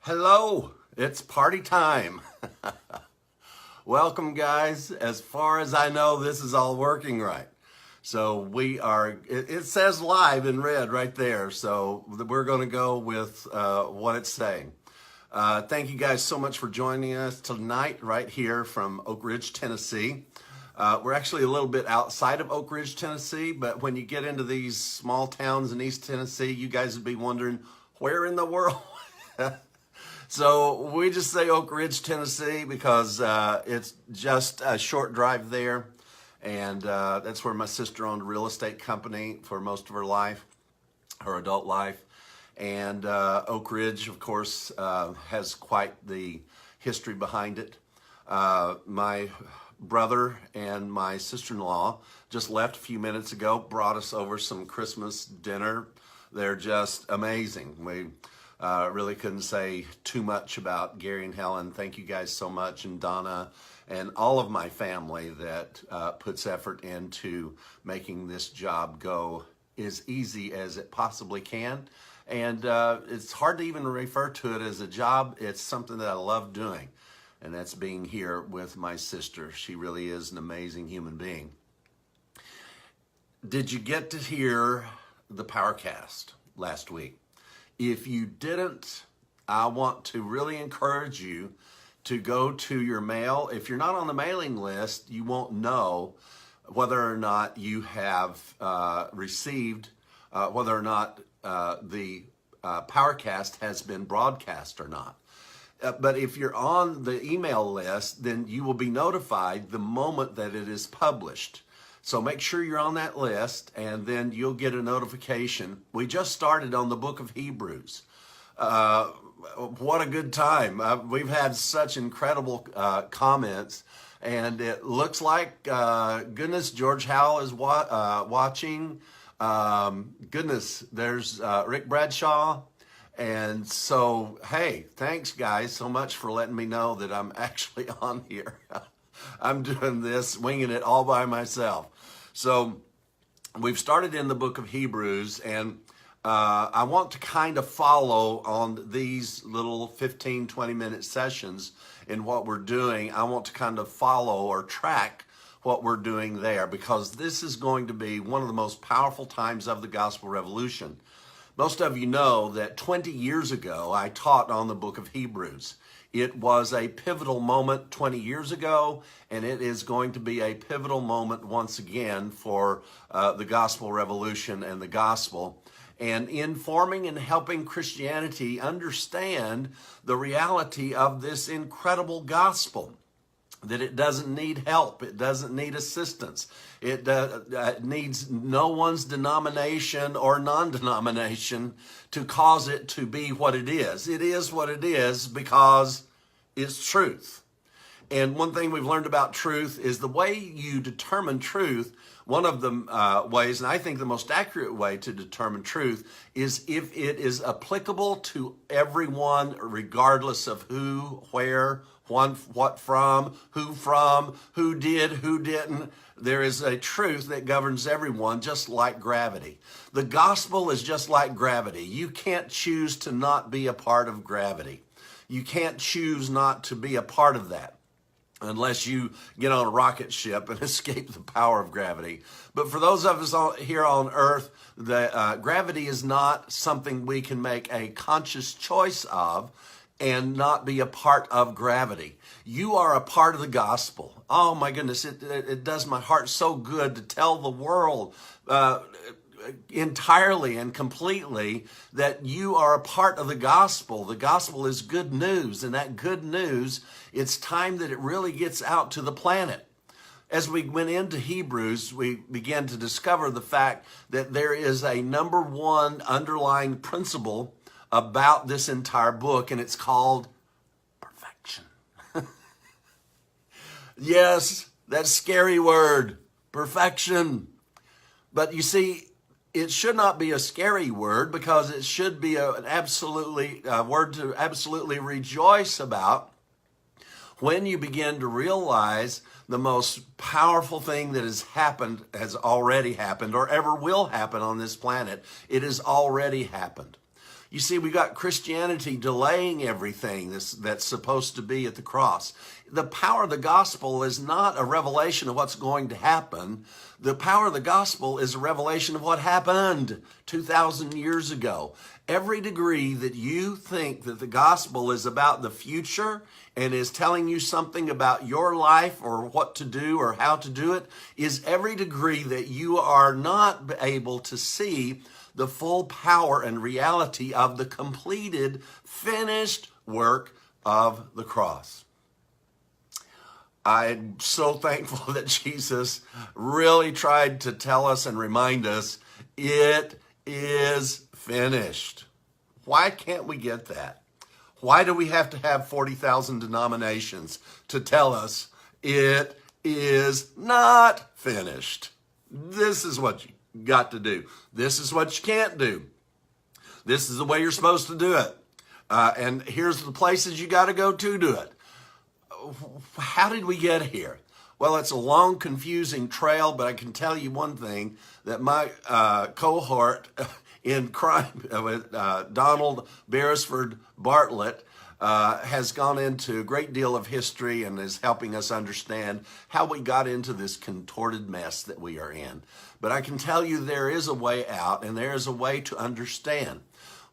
Hello, it's party time. Welcome, guys. As far as I know, this is all working right. So it says live in red right there. So we're going to go with what it's saying. Thank you guys so much for joining us tonight right here from Oak Ridge, Tennessee. We're actually a little bit outside of Oak Ridge, Tennessee, but when you get into these small towns in East Tennessee, you guys would be wondering, where in the world? So we just say Oak Ridge, Tennessee, because it's just a short drive there. And that's where my sister owned a real estate company for most of her life, her adult life. And Oak Ridge, of course, has quite the history behind it. My brother and my sister-in-law just left a few minutes ago, brought us over some Christmas dinner. They're just amazing. We really couldn't say too much about Gary and Helen. Thank you guys so much, and Donna and all of my family that puts effort into making this job go as easy as it possibly can. And it's hard to even refer to it as a job. It's something that I love doing, and that's being here with my sister. She really is an amazing human being. Did you get to hear the Powercast last week? If you didn't, I want to really encourage you to go to your mail. If you're not on the mailing list, you won't know whether or not you have received, whether or not the Powercast has been broadcast or not. But if you're on the email list, then you will be notified the moment that it is published. So make sure you're on that list, and then you'll get a notification. We just started on the book of Hebrews. What a good time. We've had such incredible comments, and it looks like, goodness, George Howell is watching. Goodness, there's Rick Bradshaw. And so, hey, thanks, guys, so much for letting me know that I'm actually on here. I'm doing this, winging it all by myself. So we've started in the book of Hebrews, and I want to kind of follow on these little 15, 20-minute sessions in what we're doing. I want to kind of follow or track what we're doing there, because this is going to be one of the most powerful times of the gospel revolution. Most of you know that 20 years ago, I taught on the book of Hebrews. It was a pivotal moment 20 years ago, and it is going to be a pivotal moment once again for the gospel revolution and the gospel, and informing and helping Christianity understand the reality of this incredible gospel. That it doesn't need help, it doesn't need assistance, it needs no one's denomination or non-denomination to cause it to be what it is. It is what it is because it's truth. And one thing we've learned about truth is the way you determine truth. One of the ways, and I think the most accurate way to determine truth, is if it is applicable to everyone, regardless of who, where, what from, who did, who didn't. There is a truth that governs everyone, just like gravity. The gospel is just like gravity. You can't choose to not be a part of gravity. You can't choose not to be a part of that, unless you get on a rocket ship and escape the power of gravity. But for those of us here on Earth, gravity is not something we can make a conscious choice of and not be a part of gravity. You are a part of the gospel. Oh my goodness, it does my heart so good to tell the world entirely and completely that you are a part of the gospel. The gospel is good news, and that good news, it's time that it really gets out to the planet. As we went into Hebrews, we began to discover the fact that there is a number one underlying principle about this entire book, and it's called perfection. Yes, that scary word, perfection. But you see, it should not be a scary word, because it should be an absolutely word to absolutely rejoice about when you begin to realize the most powerful thing that has already happened, or ever will happen on this planet. It has already happened. You see, we got Christianity delaying everything that's supposed to be at the cross. The power of the gospel is not a revelation of what's going to happen. The power of the gospel is a revelation of what happened 2,000 years ago. Every degree that you think that the gospel is about the future and is telling you something about your life or what to do or how to do it is every degree that you are not able to see the full power and reality of the completed, finished work of the cross. I'm so thankful that Jesus really tried to tell us and remind us, it is finished. Why can't we get that? Why do we have to have 40,000 denominations to tell us it is not finished? This is what you got to do. This is what you can't do. This is the way you're supposed to do it. And here's the places you got to go to do it. How did we get here? Well, it's a long, confusing trail, but I can tell you one thing, that my cohort in crime with Donald Beresford Bartlett has gone into a great deal of history and is helping us understand how we got into this contorted mess that we are in. But I can tell you there is a way out, and there is a way to understand.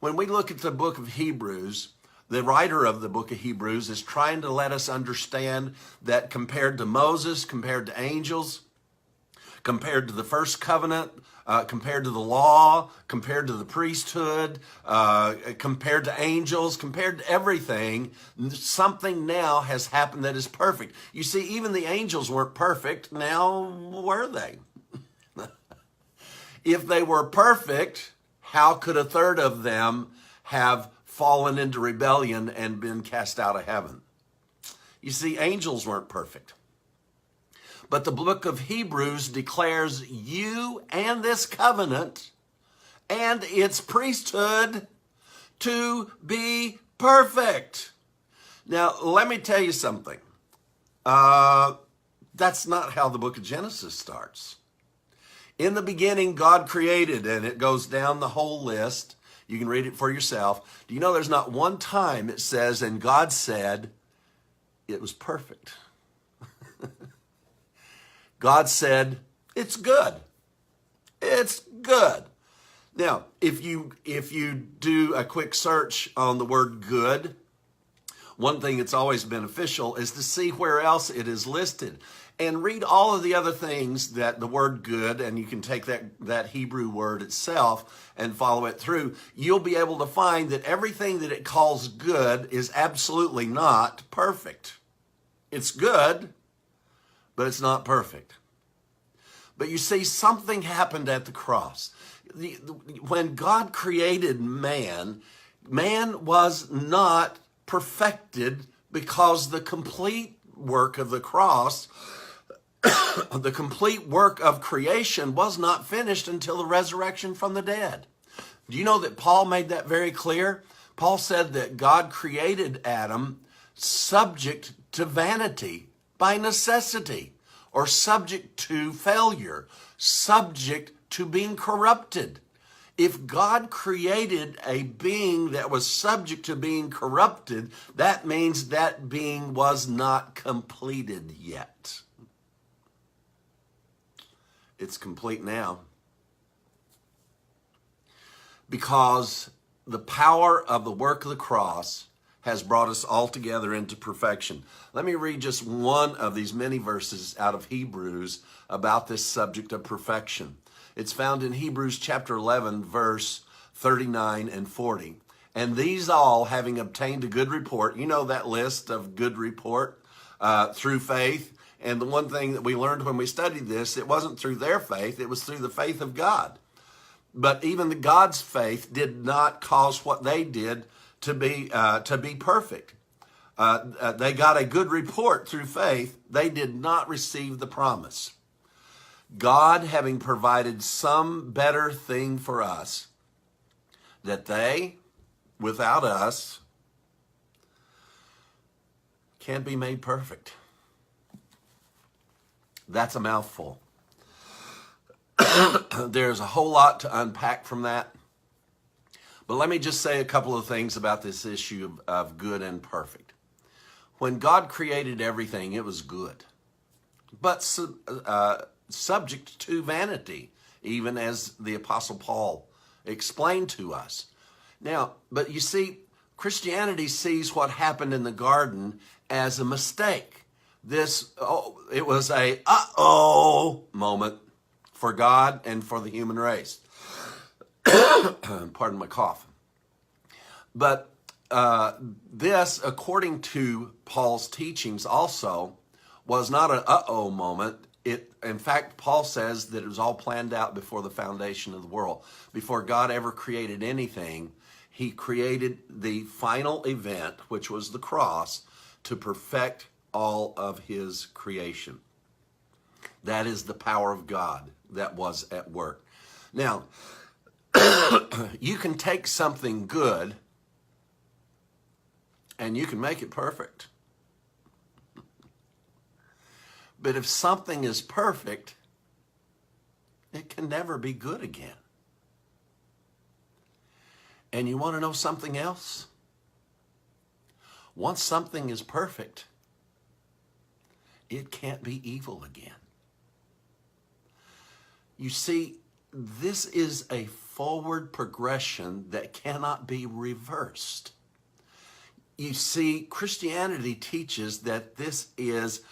When we look at the book of Hebrews, the writer of the book of Hebrews is trying to let us understand that compared to Moses, compared to angels, compared to the first covenant, compared to the law, compared to the priesthood, compared to angels, compared to everything, something now has happened that is perfect. You see, even the angels weren't perfect. Now, were they? If they were perfect, how could a third of them have fallen into rebellion and been cast out of heaven? You see, angels weren't perfect. But the book of Hebrews declares you and this covenant and its priesthood to be perfect. Now, let me tell you something. That's not how the book of Genesis starts. In the beginning, God created, and it goes down the whole list. You can read it for yourself. Do you know there's not one time it says, and God said, it was perfect. God said, it's good. It's good. Now, if you do a quick search on the word good, one thing that's always beneficial is to see where else it is listed. And read all of the other things that the word good, and you can take that Hebrew word itself and follow it through. You'll be able to find that everything that it calls good is absolutely not perfect. It's good, but it's not perfect. But you see, something happened at the cross. When God created man, man was not perfected because the complete work of the cross, the complete work of creation was not finished until the resurrection from the dead. Do you know that Paul made that very clear? Paul said that God created Adam subject to vanity by necessity, or subject to failure, subject to being corrupted. If God created a being that was subject to being corrupted, that means that being was not completed yet. It's complete now. Because the power of the work of the cross has brought us all together into perfection. Let me read just one of these many verses out of Hebrews about this subject of perfection. It's found in Hebrews chapter 11, verse 39 and 40. And these all, having obtained a good report, you know that list of good report, through faith. And the one thing that we learned when we studied this, it wasn't through their faith, it was through the faith of God. But even the God's faith did not cause what they did to be perfect. They got a good report through faith. They did not receive the promise. God having provided some better thing for us, that they, without us, can't be made perfect. That's a mouthful. There's a whole lot to unpack from that. But let me just say a couple of things about this issue of good and perfect. When God created everything, it was good, but subject to vanity, even as the Apostle Paul explained to us. Now, but you see, Christianity sees what happened in the garden as a mistake. It was a uh-oh moment for God and for the human race. Pardon my cough. But this, according to Paul's teachings also, was not an uh-oh moment. In fact, Paul says that it was all planned out before the foundation of the world. Before God ever created anything, he created the final event, which was the cross, to perfect all of his creation. That is the power of God that was at work. Now, you can take something good and you can make it perfect. But if something is perfect, it can never be good again. And you want to know something else? Once something is perfect, it can't be evil again. You see, this is a forward progression that cannot be reversed. You see, Christianity teaches that this is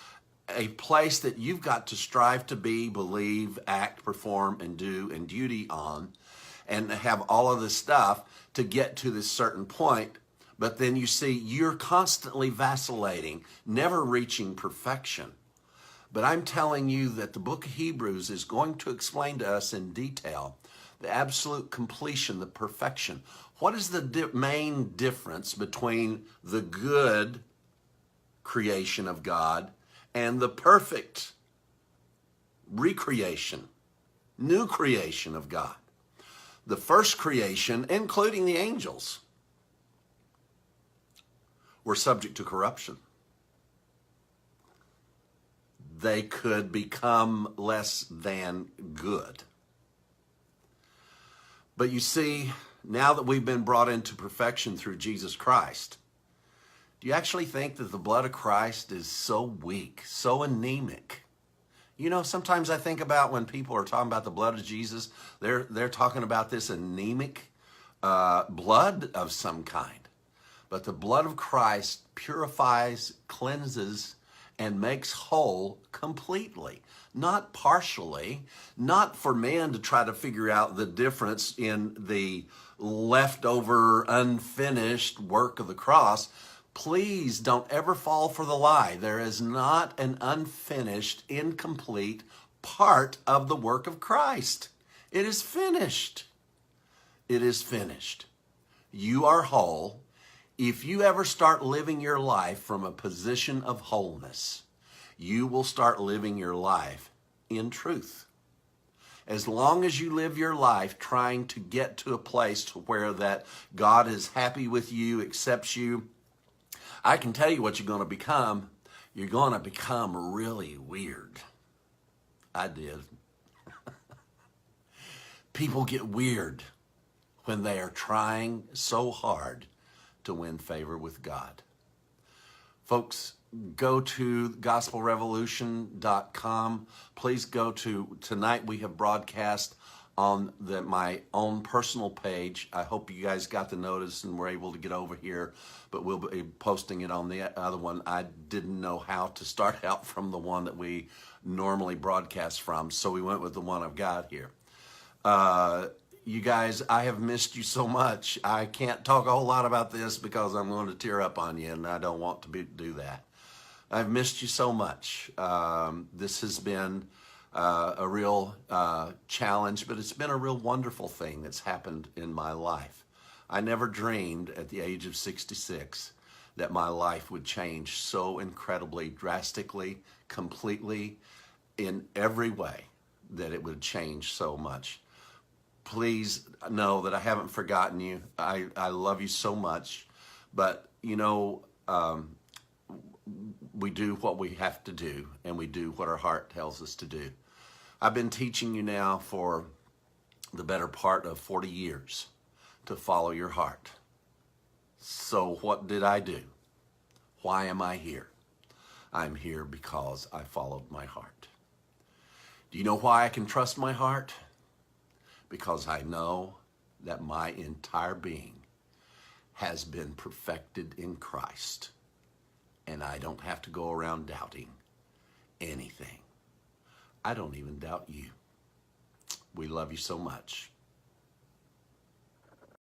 a place that you've got to strive to be, believe, act, perform, and do, and duty on, and have all of this stuff to get to this certain point. But then you see, you're constantly vacillating, never reaching perfection. But I'm telling you that the book of Hebrews is going to explain to us in detail the absolute completion, the perfection. What is the main difference between the good creation of God and the perfect recreation, new creation of God? The first creation, including the angels, were subject to corruption. They could become less than good. But you see, now that we've been brought into perfection through Jesus Christ, do you actually think that the blood of Christ is so weak, so anemic? You know, sometimes I think about when people are talking about the blood of Jesus, they're talking about this anemic blood of some kind. But the blood of Christ purifies, cleanses, and makes whole completely, not partially, not for man to try to figure out the difference in the leftover, unfinished work of the cross. Please don't ever fall for the lie. There is not an unfinished, incomplete part of the work of Christ. It is finished. It is finished. You are whole. If you ever start living your life from a position of wholeness, you will start living your life in truth. As long as you live your life trying to get to a place to where that God is happy with you, accepts you, I can tell you what you're going to become. You're going to become really weird. I did. People get weird when they are trying so hard to win favor with God. Folks, go to gospelrevolution.com. Please go to, tonight we have broadcast on my own personal page. I hope you guys got the notice and were able to get over here, but we'll be posting it on the other one. I didn't know how to start out from the one that we normally broadcast from, so we went with the one I've got here. You guys, I have missed you so much. I can't talk a whole lot about this because I'm going to tear up on you, and I don't want to do that. I've missed you so much. This has been a real challenge, but it's been a real wonderful thing that's happened in my life. I never dreamed at the age of 66 that my life would change so incredibly, drastically, completely, in every way, that it would change so much. Please know that I haven't forgotten you. I love you so much. But, you know, we do what we have to do, and we do what our heart tells us to do. I've been teaching you now for the better part of 40 years. to follow your heart. So what did I do? Why am I here? I'm here because I followed my heart. Do you know why I can trust my heart? Because I know that my entire being has been perfected in Christ, and I don't have to go around doubting anything. I don't even doubt you. We love you so much.